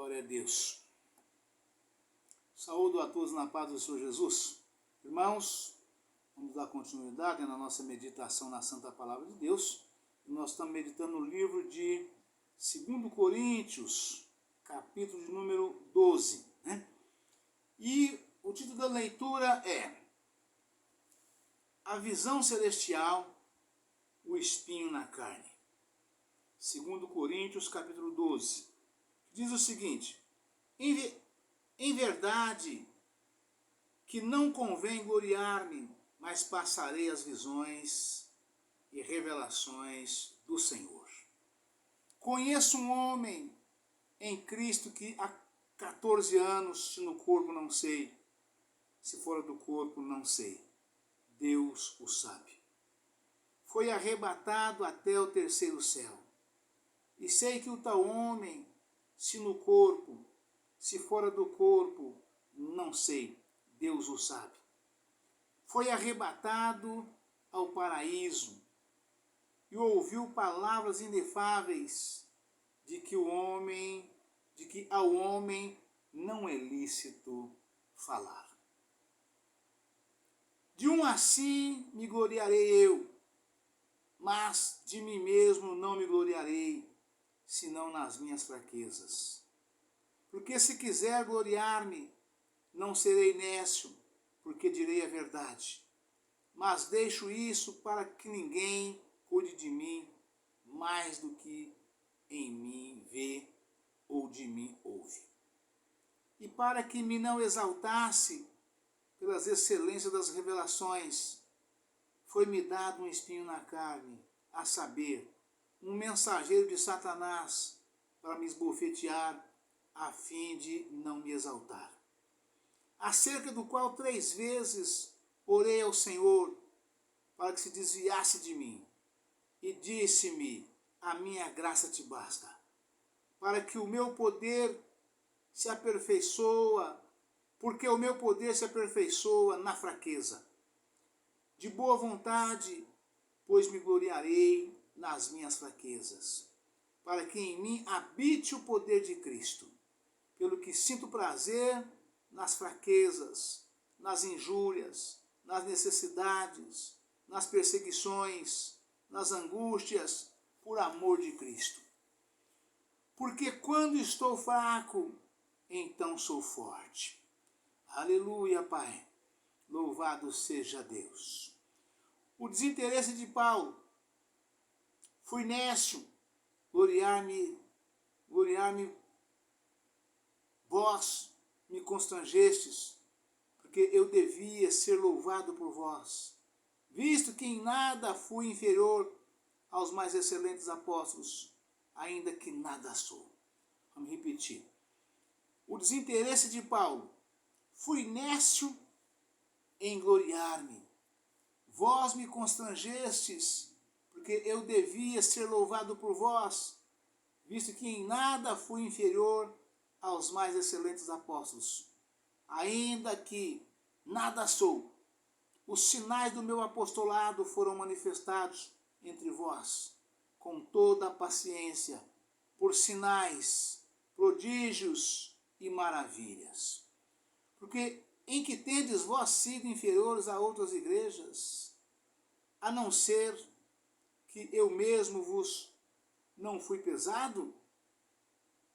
Glória a Deus. Saúdo a todos na paz do Senhor Jesus. Irmãos, vamos dar continuidade na nossa meditação na Santa Palavra de Deus. Nós estamos meditando no livro de 2 Coríntios, capítulo de número 12. E o título da leitura é A Visão Celestial, o Espinho na Carne. 2 Coríntios, capítulo 12. Diz o seguinte: em verdade que não convém gloriar-me, mas passarei as visões e revelações do Senhor. Conheço um homem em Cristo que há 14 anos, se no corpo não sei, se fora do corpo não sei, Deus o sabe. Foi arrebatado até o terceiro céu. E sei que o tal homem, se no corpo, se fora do corpo, não sei, Deus o sabe. Foi arrebatado ao paraíso e ouviu palavras inefáveis de que ao homem não é lícito falar. De um assim me gloriarei eu, mas de mim mesmo não me gloriarei, senão nas minhas fraquezas. Porque se quiser gloriar-me, não serei nécio, porque direi a verdade. Mas deixo isso para que ninguém cuide de mim mais do que em mim vê ou de mim ouve. E para que me não exaltasse pelas excelências das revelações, foi-me dado um espinho na carne, a saber, um mensageiro de Satanás, para me esbofetear, a fim de não me exaltar. Acerca do qual 3 vezes orei ao Senhor, para que se desviasse de mim. E disse-me, a minha graça te basta, para que o meu poder se aperfeiçoa, porque o meu poder se aperfeiçoa na fraqueza. De boa vontade, pois me gloriarei nas minhas fraquezas, para que em mim habite o poder de Cristo, pelo que sinto prazer nas fraquezas, nas injúrias, nas necessidades, nas perseguições, nas angústias, por amor de Cristo. Porque quando estou fraco, então sou forte. Aleluia, Pai. Louvado seja Deus. O desinteresse de Paulo. Fui nécio, gloriar-me, vós me constrangestes, porque eu devia ser louvado por vós, visto que em nada fui inferior aos mais excelentes apóstolos, ainda que nada sou. Vamos repetir. O desinteresse de Paulo. Fui nécio em gloriar-me. Vós me constrangestes, porque eu devia ser louvado por vós, visto que em nada fui inferior aos mais excelentes apóstolos, ainda que nada sou. Os sinais do meu apostolado foram manifestados entre vós, com toda a paciência, por sinais, prodígios e maravilhas. Porque em que tendes vós sido inferiores a outras igrejas, a não ser que eu mesmo vos não fui pesado?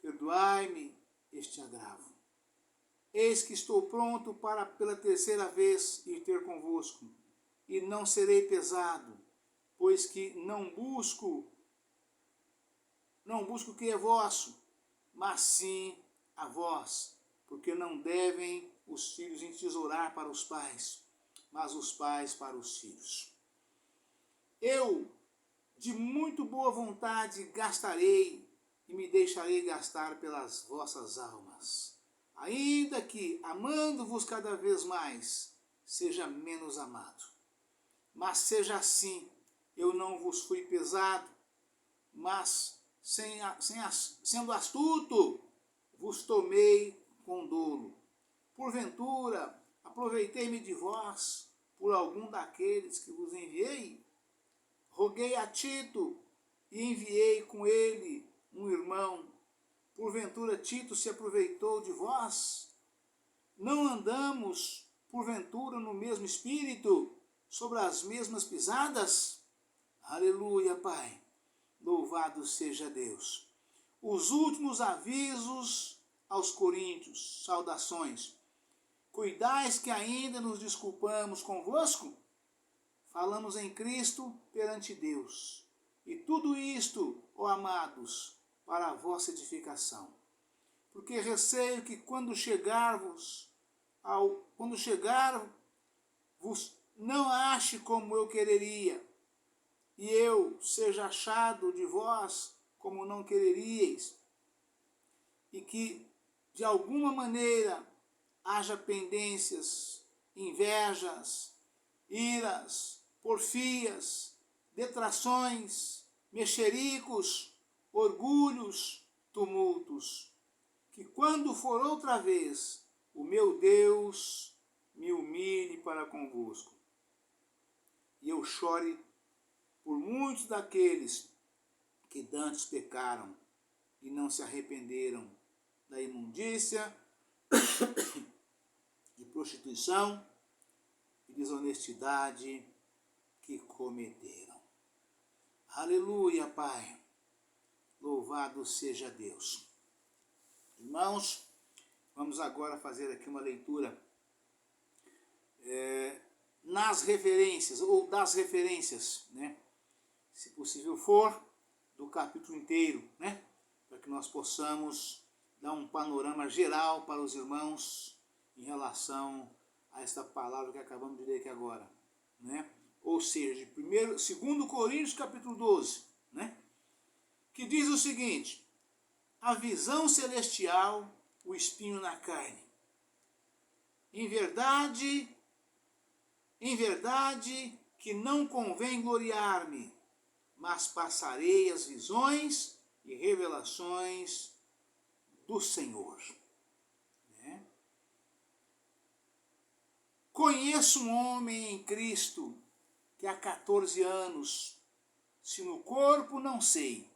Perdoai-me este agravo. Eis que estou pronto para pela 3ª vez ir ter convosco, e não serei pesado, pois que não busco o que é vosso, mas sim a vós, porque não devem os filhos entesourar para os pais, mas os pais para os filhos. Eu, de muito boa vontade, gastarei e me deixarei gastar pelas vossas almas, ainda que, amando-vos cada vez mais, seja menos amado. Mas seja assim, eu não vos fui pesado, mas, sendo astuto, vos tomei com dolo. Porventura, aproveitei-me de vós por algum daqueles que vos enviei? Roguei a Tito e enviei com ele um irmão, porventura Tito se aproveitou de vós? Não andamos, porventura, no mesmo espírito, sobre as mesmas pisadas? Aleluia, Pai. Louvado seja Deus. Os últimos avisos aos coríntios, saudações. Cuidais que ainda nos desculpamos convosco? Falamos em Cristo perante Deus. E tudo isto, ó amados, para a vossa edificação. Porque receio que quando chegarvos, não ache como eu quereria, e eu seja achado de vós como não quereríeis, e que de alguma maneira haja pendências, invejas, iras, porfias, detrações, mexericos, orgulhos, tumultos, que quando for outra vez o meu Deus me humilhe para convosco, e eu chore por muitos daqueles que dantes pecaram e não se arrependeram da imundícia, de prostituição e desonestidade que cometeram. Aleluia, Pai. Louvado seja Deus. Irmãos, vamos agora fazer aqui uma leitura nas referências, ou das referências, né? Se possível for, do capítulo inteiro, né? Para que nós possamos dar um panorama geral para os irmãos em relação a esta palavra que acabamos de ler aqui agora, né? Ou seja, 2 Coríntios capítulo 12, né? Que diz o seguinte: a visão celestial, o espinho na carne. Em verdade que não convém gloriar-me, mas passarei as visões e revelações do Senhor. Né? Conheço um homem em Cristo que há 14 anos, se no corpo não sei,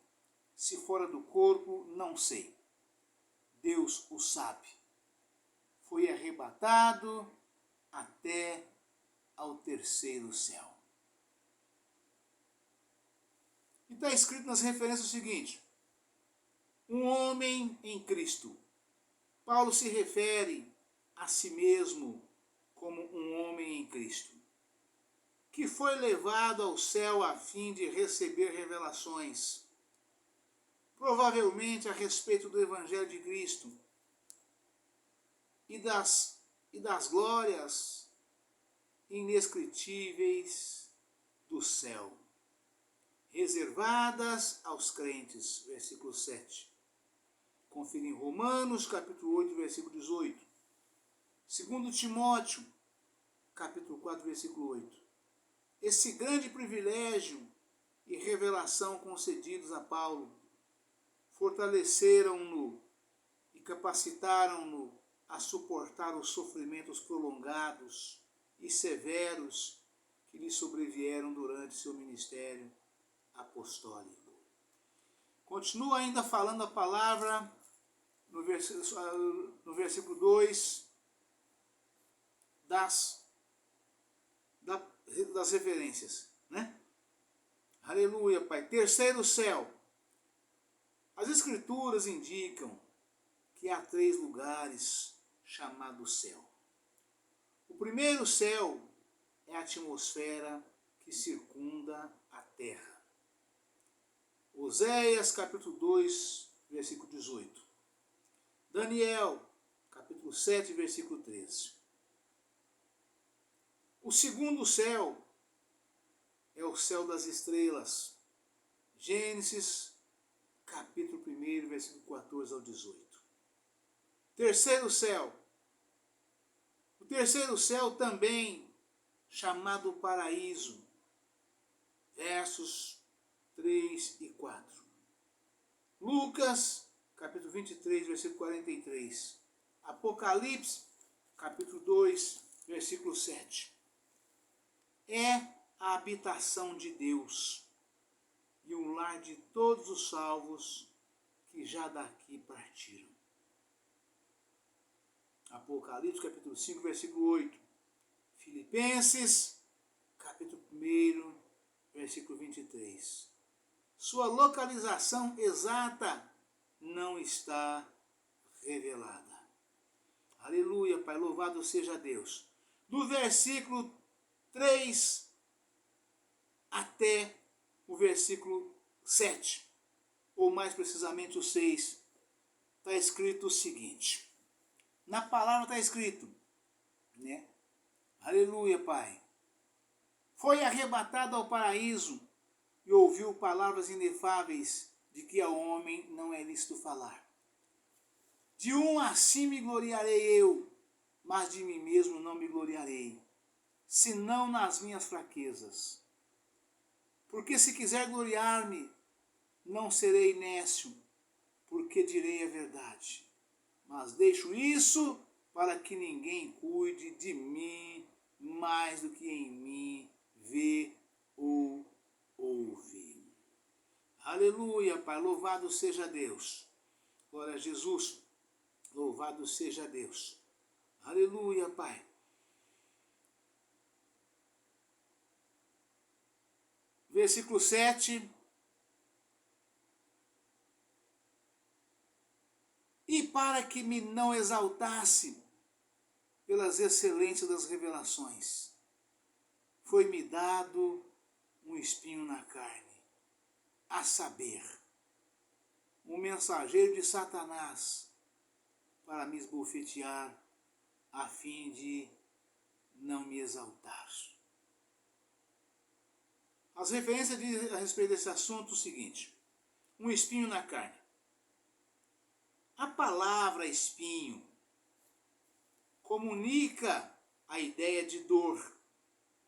se fora do corpo não sei. Deus o sabe. Foi arrebatado até ao terceiro céu. E está escrito nas referências o seguinte: um homem em Cristo. Paulo se refere a si mesmo como um homem em Cristo, que foi levado ao céu a fim de receber revelações, provavelmente a respeito do Evangelho de Cristo e das glórias inescritíveis do céu, reservadas aos crentes, versículo 7. Confira em Romanos, capítulo 8, versículo 18. 2 Timóteo, capítulo 4, versículo 8. Esse grande privilégio e revelação concedidos a Paulo fortaleceram-no e capacitaram-no a suportar os sofrimentos prolongados e severos que lhe sobrevieram durante seu ministério apostólico. Continua ainda falando a palavra no versículo 2 das referências, né? Aleluia, Pai. Terceiro céu. As Escrituras indicam que há 3 lugares chamados céu. O primeiro céu é a atmosfera que circunda a terra. Oséias, capítulo 2, versículo 18. Daniel, capítulo 7, versículo 13. O segundo céu é o céu das estrelas. Gênesis, capítulo 1, versículo 14 ao 18. Terceiro céu. O terceiro céu também chamado paraíso. Versos 3 e 4. Lucas, capítulo 23, versículo 43. Apocalipse, capítulo 2, versículo 7. É a habitação de Deus e um lar de todos os salvos que que já daqui partiram. Apocalipse capítulo 5, versículo 8. Filipenses capítulo 1, versículo 23. Sua localização exata não está revelada. Aleluia, Pai, louvado seja Deus. Do versículo 3 até o versículo 7, ou mais precisamente o 6, está escrito o seguinte. Na palavra está escrito, né? Aleluia, Pai. Foi arrebatado ao paraíso e ouviu palavras inefáveis de que ao homem não é lícito falar. De um assim me gloriarei eu, mas de mim mesmo não me gloriarei, senão nas minhas fraquezas. Porque se quiser gloriar-me, não serei nécio, porque direi a verdade. Mas deixo isso para que ninguém cuide de mim mais do que em mim vê ou ouve. Aleluia, Pai, louvado seja Deus. Glória a Jesus, louvado seja Deus. Aleluia, Pai. Versículo 7. E para que me não exaltasse pelas excelências das revelações, foi-me dado um espinho na carne, a saber, um mensageiro de Satanás, para me esbofetear, a fim de não me exaltar. As referências dizem a respeito desse assunto o seguinte: um espinho na carne. A palavra espinho comunica a ideia de dor,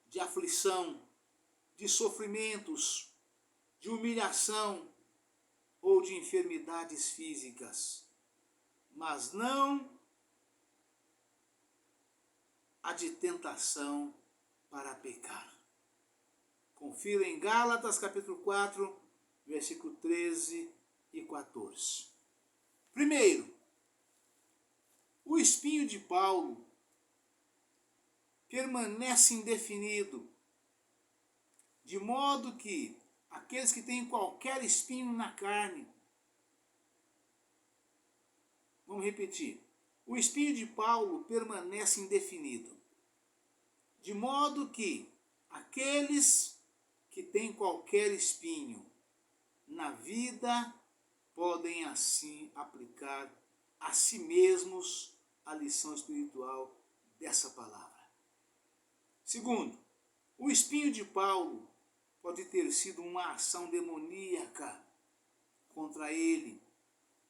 de aflição, de sofrimentos, de humilhação ou de enfermidades físicas, mas não a de tentação para pecar. Confira em Gálatas capítulo 4, versículo 13 e 14. Primeiro, o espinho de Paulo permanece indefinido, de modo que aqueles que têm qualquer espinho na carne, vamos repetir, o espinho de Paulo permanece indefinido, de modo que aqueles que têm qualquer espinho na vida podem assim aplicar a si mesmos a lição espiritual dessa palavra. Segundo, o espinho de Paulo pode ter sido uma ação demoníaca contra ele,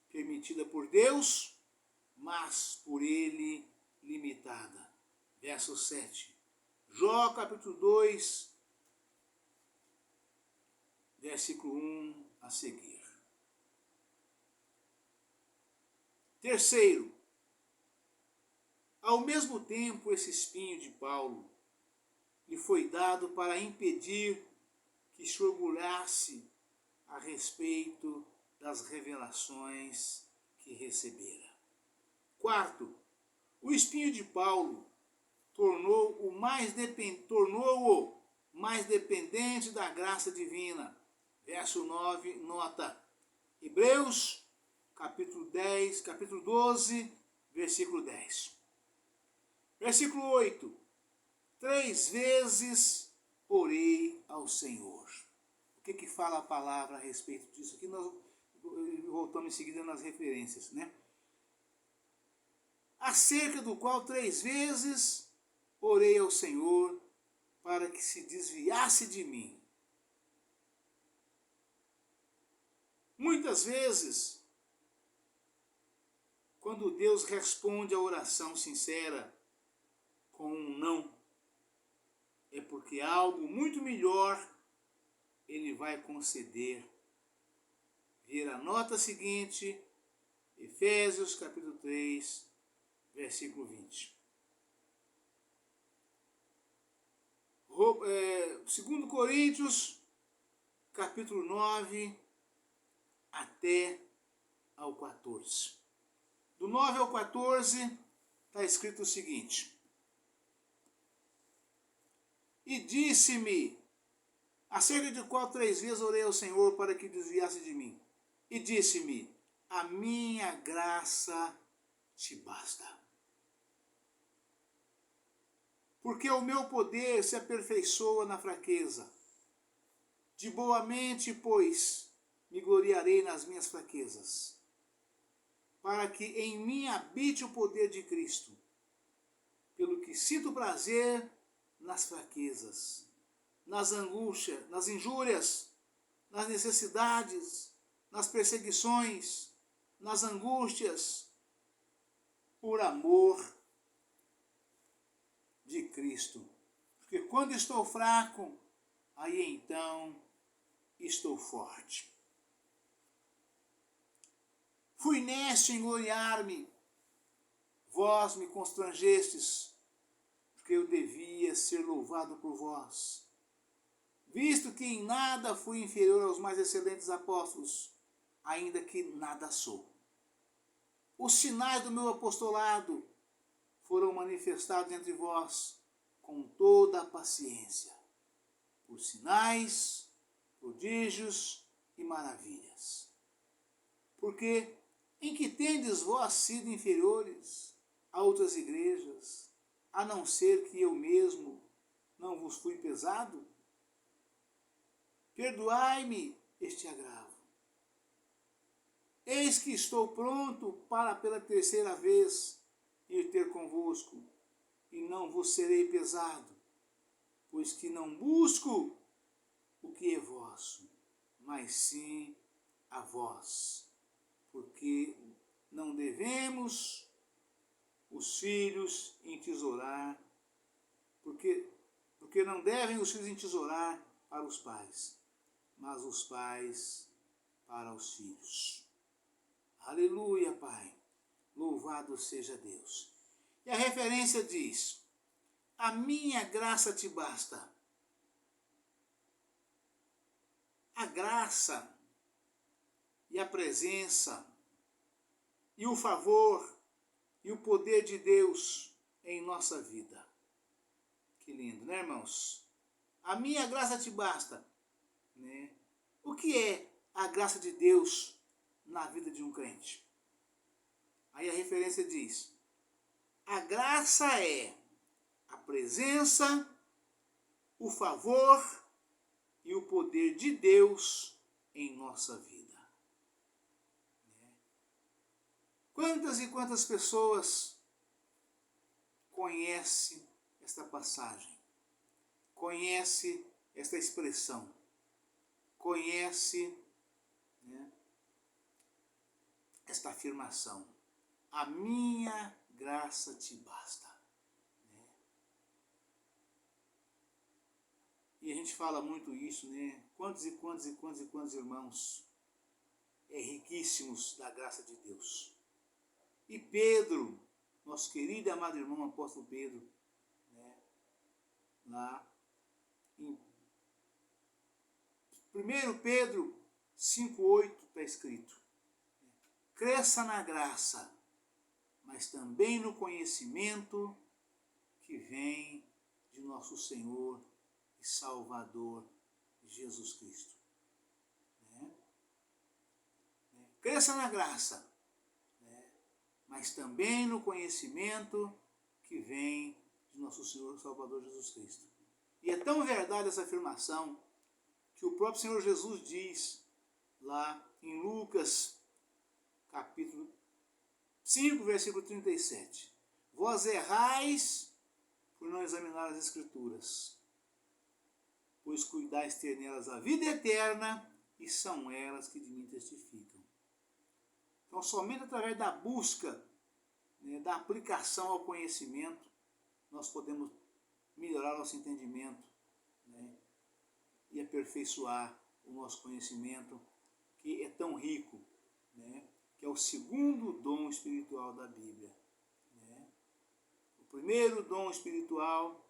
permitida por Deus, mas por ele limitada. Verso 7. Jó capítulo 2, versículo 1 a seguir. Terceiro, ao mesmo tempo esse espinho de Paulo lhe foi dado para impedir que se orgulhasse a respeito das revelações que recebera. Quarto, o espinho de Paulo tornou-o mais dependente da graça divina. Verso 9, nota. Hebreus, capítulo 12, versículo 10. Versículo 8. 3 vezes orei ao Senhor. O que fala a palavra a respeito disso? Aqui nós voltamos em seguida nas referências, né? Acerca do qual 3 vezes orei ao Senhor para que se desviasse de mim. Muitas vezes, quando Deus responde à oração sincera com um não, é porque algo muito melhor Ele vai conceder. Vira a nota seguinte, Efésios capítulo 3, versículo 20. 2 Coríntios, capítulo 9, até ao 14. Do 9 ao 14 está escrito o seguinte: E disse-me, acerca de qual 3 vezes orei ao Senhor para que desviasse de mim. E disse-me, a minha graça te basta. Porque o meu poder se aperfeiçoa na fraqueza. De boa mente, pois, me gloriarei nas minhas fraquezas, para que em mim habite o poder de Cristo, pelo que sinto prazer nas fraquezas, nas angústias, nas injúrias, nas necessidades, nas perseguições, nas angústias, por amor de Cristo. Porque quando estou fraco, aí então estou forte. Fui nécio em gloriar-me, vós me constrangestes, porque eu devia ser louvado por vós, visto que em nada fui inferior aos mais excelentes apóstolos, ainda que nada sou. Os sinais do meu apostolado foram manifestados entre vós com toda a paciência, por sinais, prodígios e maravilhas. Porque em que tendes vós sido inferiores a outras igrejas, a não ser que eu mesmo não vos fui pesado? Perdoai-me este agravo. Eis que estou pronto para pela 3ª vez ir ter convosco, e não vos serei pesado, pois que não busco o que é vosso, mas sim a vós, porque não devemos os filhos entesourar, porque não devem os filhos entesourar para os pais, mas os pais para os filhos. Aleluia, Pai. Louvado seja Deus. E a referência diz, a minha graça te basta. A graça e a presença e o favor e o poder de Deus em nossa vida. Que lindo, né, irmãos? A minha graça te basta, né? O que é a graça de Deus na vida de um crente? Aí a referência diz, a graça é a presença, o favor e o poder de Deus em nossa vida. Quantas e quantas pessoas conhecem esta passagem, conhecem esta expressão, conhecem, né, esta afirmação, a minha graça te basta. Né? E a gente fala muito isso, né? Quantos e quantos e quantos e quantos irmãos riquíssimos da graça de Deus. E Pedro, nosso querido e amado irmão apóstolo Pedro, né, lá em 1 Pedro 5,8 está escrito, cresça na graça, mas também no conhecimento que vem de nosso Senhor e Salvador Jesus Cristo. Né? Cresça na graça, mas também no conhecimento que vem de nosso Senhor e Salvador Jesus Cristo. E é tão verdade essa afirmação que o próprio Senhor Jesus diz lá em Lucas, capítulo 5, versículo 37. Vós errais por não examinar as Escrituras, pois cuidais ter nelas a vida eterna, e são elas que de mim testificam. Então, somente através da busca, né, da aplicação ao conhecimento, nós podemos melhorar nosso entendimento, né, e aperfeiçoar o nosso conhecimento, que é tão rico, né, que é o segundo dom espiritual da Bíblia. Né. O primeiro dom espiritual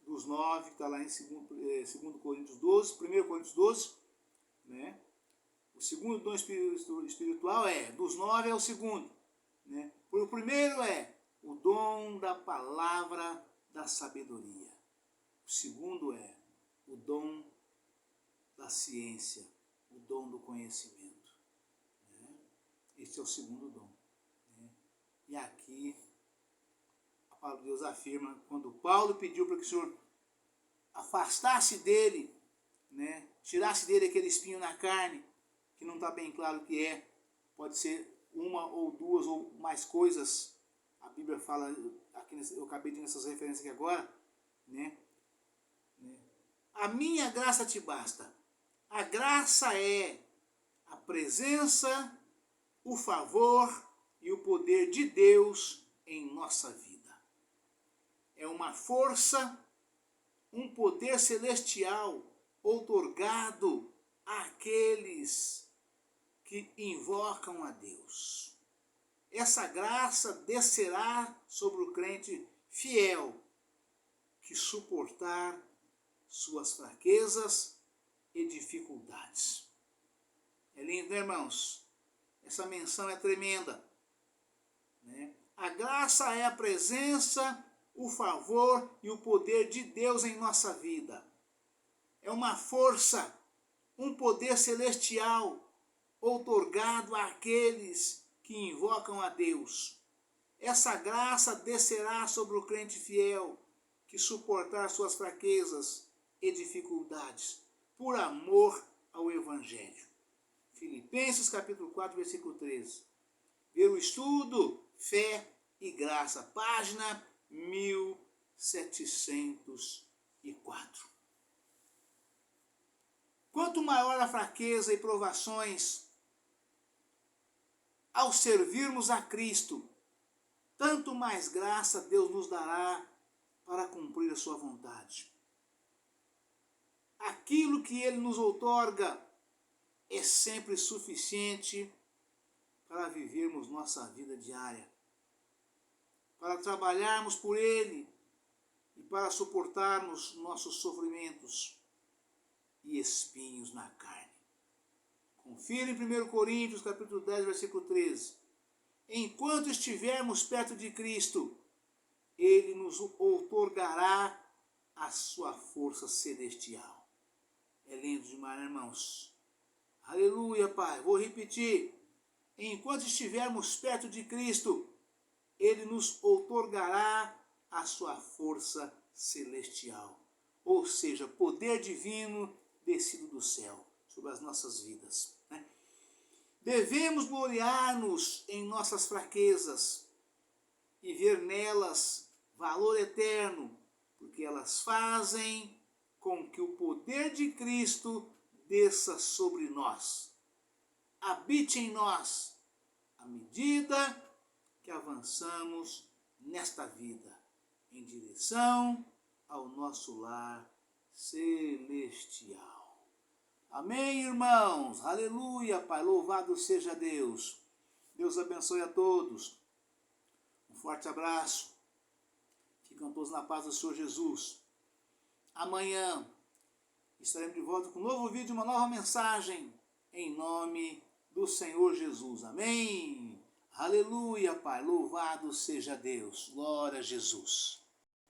dos 9, que está lá em 2 Coríntios 12, 1 Coríntios 12, né, O segundo dom espiritual dos 9 é o segundo. Né? O primeiro é o dom da palavra da sabedoria. O segundo é o dom da ciência, o dom do conhecimento. Né? Este é o segundo dom. Né? E aqui a palavra de Deus afirma, quando Paulo pediu para que o Senhor afastasse dele, né, tirasse dele aquele espinho na carne, que não está bem claro o que é, pode ser uma ou duas ou mais coisas, a Bíblia fala, aqui eu acabei de ir nessas referências aqui agora, né? A minha graça te basta. A graça é a presença, o favor e o poder de Deus em nossa vida. É uma força, um poder celestial outorgado àqueles que invocam a Deus. Essa graça descerá sobre o crente fiel que suportar suas fraquezas e dificuldades. É lindo, né, irmãos? Essa menção é tremenda. Né? A graça é a presença, o favor e o poder de Deus em nossa vida. É uma força, um poder celestial outorgado àqueles que invocam a Deus. Essa graça descerá sobre o crente fiel que suportar suas fraquezas e dificuldades, por amor ao Evangelho. Filipenses capítulo 4, versículo 13. Ver o estudo, fé e graça, página 1704. Quanto maior a fraqueza e provações, ao servirmos a Cristo, tanto mais graça Deus nos dará para cumprir a sua vontade. Aquilo que Ele nos outorga é sempre suficiente para vivermos nossa vida diária, para trabalharmos por Ele e para suportarmos nossos sofrimentos e espinhos na carne. Confira em 1 Coríntios capítulo 10, versículo 13. Enquanto estivermos perto de Cristo, Ele nos outorgará a sua força celestial. É lindo demais, né, irmãos? Aleluia, Pai. Vou repetir. Enquanto estivermos perto de Cristo, Ele nos outorgará a sua força celestial. Ou seja, poder divino descido do céu sobre as nossas vidas. Né? Devemos gloriar-nos em nossas fraquezas e ver nelas valor eterno, porque elas fazem com que o poder de Cristo desça sobre nós, habite em nós, à medida que avançamos nesta vida, em direção ao nosso lar celestial. Amém, irmãos? Aleluia, Pai. Louvado seja Deus. Deus abençoe a todos. Um forte abraço. Ficam todos na paz do Senhor Jesus. Amanhã estaremos de volta com um novo vídeo, uma nova mensagem, em nome do Senhor Jesus. Amém? Aleluia, Pai. Louvado seja Deus. Glória a Jesus.